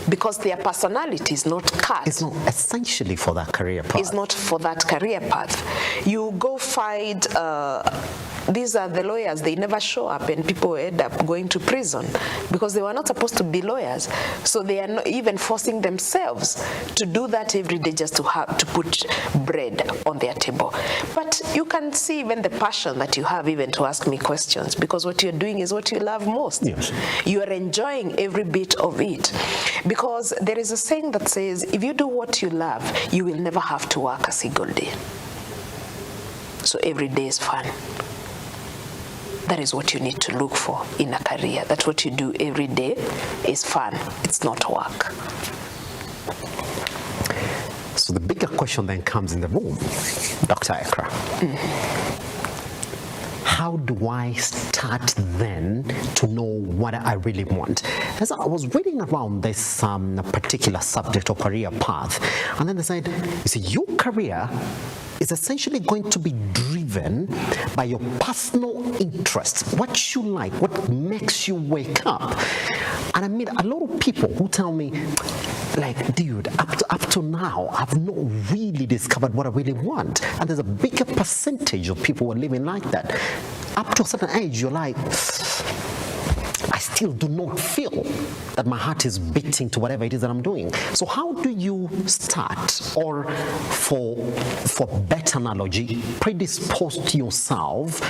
because their personality is not cut. It's not essentially for that career path. It's not for that career path. You go find, these are the lawyers, they never show up, and people end up going to prison because they were not supposed to be lawyers. So they are not even forcing themselves to do that every day just to have to put bread on their table. But you can see even the passion that you have even to ask me questions, because what you're doing is what you love most. Yes. You are enjoying every bit of it. Because there is a saying that says, if you do what you love, you will never have to work a single day. So every day is fun. That is what you need to look for in a career. That what you do every day is fun. It's not work. So the bigger question then comes in the room, Dr. Ekrah. How do I start then to know what I really want? As I was reading around this particular subject or career path, and then they said, you see, your career is essentially going to be driven by your personal interests, what you like, what makes you wake up. And I meet a lot of people who tell me, like, dude, up to now, I've not really discovered what I really want. And there's a bigger percentage of people who are living like that. Up to a certain age, you're like, I still do not feel that my heart is beating to whatever it is that I'm doing. So how do you start, or for better analogy, predispose yourself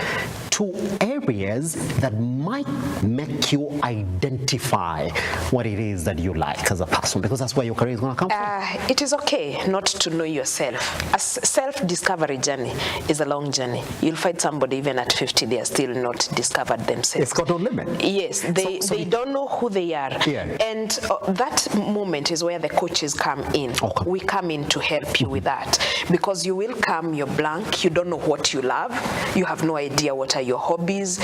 to areas that might make you identify what it is that you like as a person, because that's where your career is going to come from? It is okay not to know yourself. A self-discovery journey is a long journey. You'll find somebody even at 50, they are still not discovered themselves. It's got no limit. Yes, they don't know who they are. Yeah. And that moment is where the coaches come in. Okay. We come in to help you with that, because you will come, you're blank, you don't know what you love, you have no idea what are your hobbies,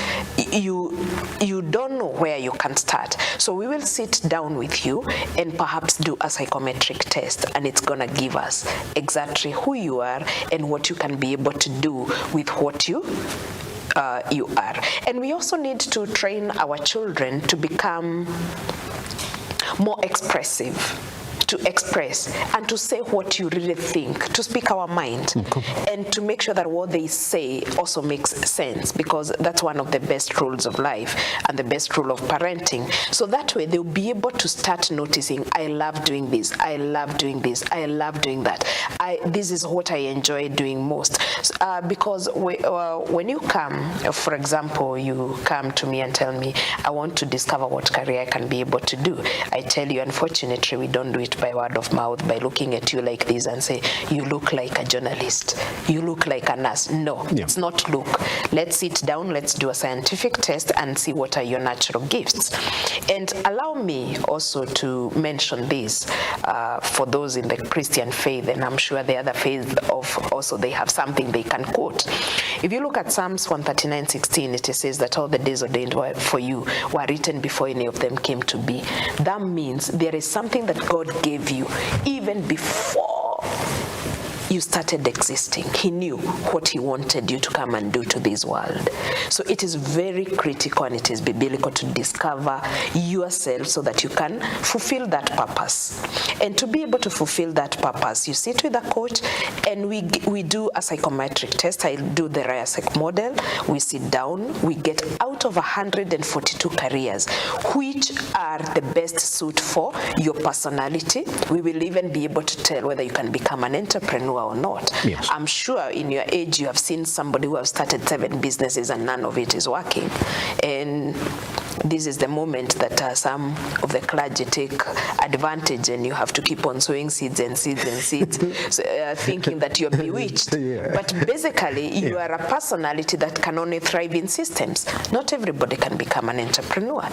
you don't know where you can start. So we will sit down with you and perhaps do a psychometric test, and it's gonna give us exactly who you are and what you can be able to do with what you are. And we also need to train our children to become more expressive, to express and to say what you really think, to speak our mind, and to make sure that what they say also makes sense, because that's one of the best rules of life and the best rule of parenting. So that way they'll be able to start noticing, I love doing this, I love doing this, I love doing that, this is what I enjoy doing most. Because when you come, for example, you come to me and tell me, I want to discover what career I can be able to do. I tell you, unfortunately, we don't do it by word of mouth, by looking at you like this and say, you look like a journalist, you look like a nurse. No, It's not look. Let's sit down, let's do a scientific test and see what are your natural gifts. And allow me also to mention this for those in the Christian faith, and I'm sure the other faith also they have something they can quote. If you look at Psalms 139:16, it says that all the days ordained for you were written before any of them came to be. That means there is something that God gave you even before you started existing. He knew what he wanted you to come and do to this world. So it is very critical and it is biblical to discover yourself so that you can fulfill that purpose. And to be able to fulfill that purpose, you sit with a coach and we do a psychometric test. I do the RIASEC model. We sit down, we get out of 142 careers, which are the best suit for your personality. We will even be able to tell whether you can become an entrepreneur or not. Yes. I'm sure in your age you have seen somebody who has started 7 businesses and none of it is working. And this is the moment that some of the clergy take advantage, and you have to keep on sowing seeds and seeds and seeds, thinking that you're bewitched. Yeah. But basically, you are a personality that can only thrive in systems. Not everybody can become an entrepreneur.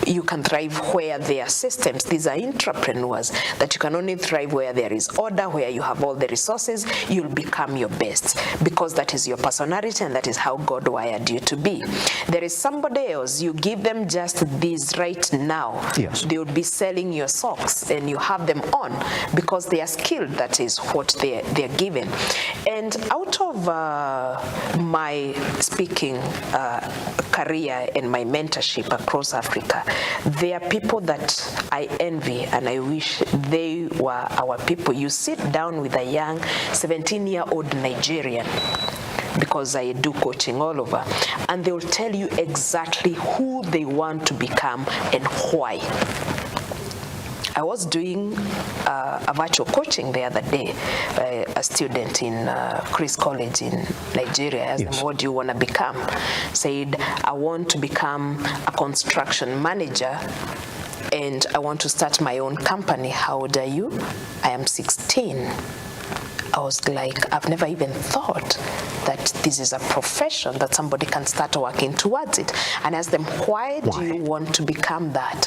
You can thrive where there are systems. These are intrapreneurs that you can only thrive where there is order, where you have all the resources. You'll become your best because that is your personality and that is how God wired you to be. There is somebody else, you give them just this right now. Yes. They would be selling your socks and you have them on because they are skilled. That is what they're given. And out of my speaking career and my mentorship across Africa, There are people that I envy and I wish they were our people. You sit down with a young 17-year-old Nigerian, because I do coaching all over, and they will tell you exactly who they want to become and why. I was doing a virtual coaching the other day. A student in Chris College in Nigeria asked them, what do you want to become? Said, I want to become a construction manager and I want to start my own company. How old are you? I am 16. I was like, I've never even thought that this is a profession that somebody can start working towards it. And ask them, why do you want to become that?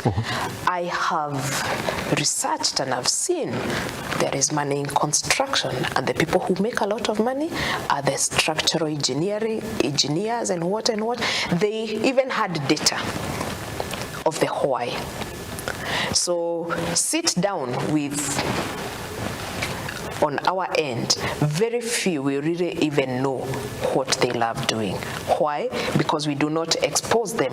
I have researched and I've seen there is money in construction, and the people who make a lot of money are the structural engineers and what and what. They even had data of the why. So sit down with, on our end, very few will really even know what they love doing. Why? Because we do not expose them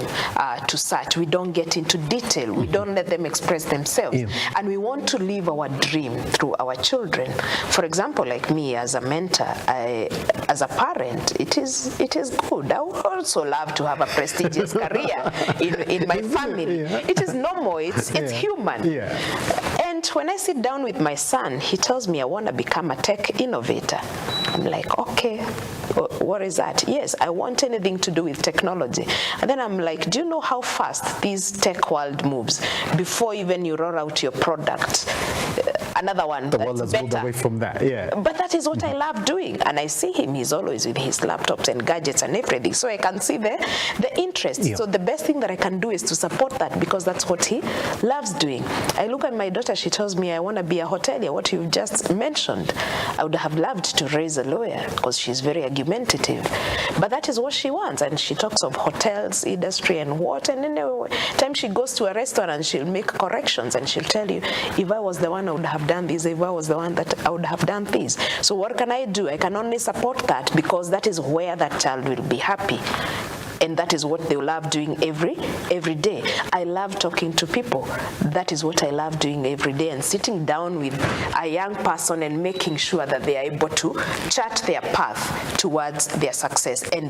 to such. We don't get into detail. We don't let them express themselves. And we want to live our dream through our children. For example, like me as a mentor, as a parent, it is good. I would also love to have a prestigious career in my family. It is normal. It's human. And when I sit down with my son, he tells me, I want to become a tech innovator. I'm like, okay, what is that? Yes, I want anything to do with technology. And then I'm like, do you know how fast this tech world moves? Before even you roll out your product, another one that's world has better. moved away from that, But that is what I love doing. And I see him, he's always with his laptops and gadgets and everything. So I can see the interest. So the best thing that I can do is to support that, because that's what he loves doing. I look at my daughter, she tells me, I want to be a hotelier, what you've just mentioned. I would have loved to raise a lawyer because she's very argumentative. But that is what she wants. And she talks of hotels, industry, and what. And then time she goes to a restaurant and she'll make corrections and she'll tell you, if I was the one, I would have done this. If I was the one, that I would have done this. So what can I do? I can only support that, because that is where that child will be happy. And that is what they love doing every day. I love talking to people. That is what I love doing every day. And sitting down with a young person and making sure that they are able to chart their path towards their success. And